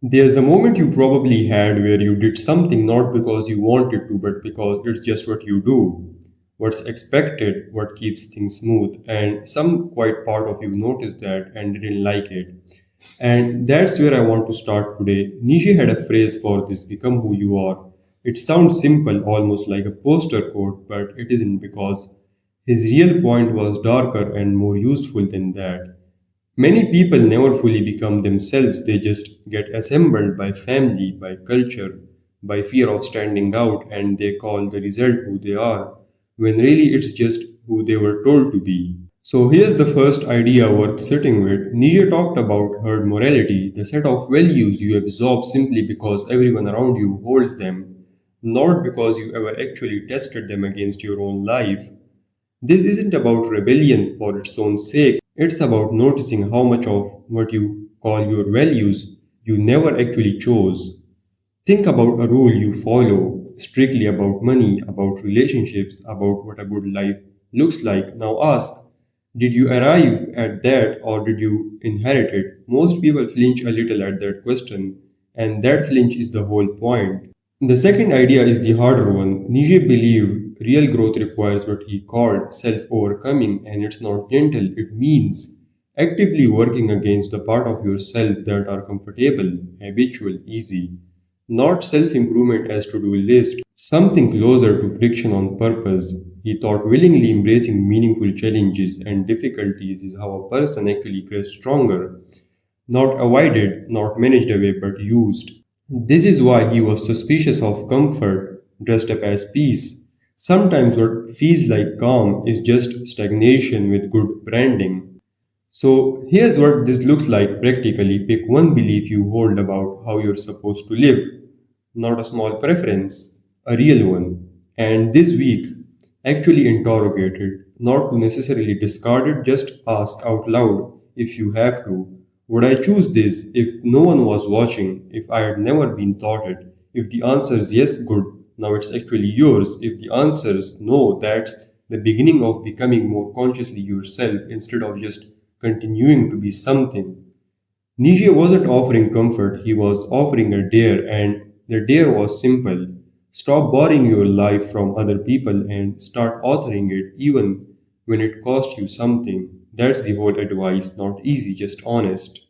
There's a moment you probably had where you did something not because you wanted to, but because it's just what you do. What's expected, what keeps things smooth, and some quiet part of you noticed that and didn't like it. And that's where I want to start today. Nietzsche had a phrase for this: become who you are. It sounds simple, almost like a poster quote, but it isn't because his real point was darker and more useful than that. Many people never fully become themselves, they just get assembled by family, by culture, by fear of standing out, and they call the result who they are, when really it's just who they were told to be. So here's the first idea worth sitting with. Nietzsche talked about herd morality, the set of values you absorb simply because everyone around you holds them, not because you ever actually tested them against your own life. This isn't about rebellion for its own sake, it's about noticing how much of what you call your values you never actually chose. Think about a rule you follow, strictly about money, about relationships, about what a good life looks like. Now ask, did you arrive at that or did you inherit it? Most people flinch a little at that question, and that flinch is the whole point. The second idea is the harder one. Nietzsche believed real growth requires what he called self overcoming, and it's not gentle, it means actively working against the part of yourself that are comfortable, habitual, easy. Not self improvement as to do list, something closer to friction on purpose. He thought willingly embracing meaningful challenges and difficulties is how a person actually grows stronger, not avoided, not managed away, but used. This is why he was suspicious of comfort dressed up as peace. Sometimes what feels like calm is just stagnation with good branding. So here's what this looks like practically. Pick one belief you hold about how you're supposed to live, not a small preference, a real one. And this week, actually interrogate it, not to necessarily discard it, just ask out loud if you have to. Would I choose this if no one was watching, if I had never been taught it? If the answer is yes, good, now it's actually yours. If the answer is no, that's the beginning of becoming more consciously yourself instead of just continuing to be something. Nietzsche wasn't offering comfort, he was offering a dare, and the dare was simple. Stop borrowing your life from other people and start authoring it, even when it costs you something. That's the whole advice, not easy, just honest.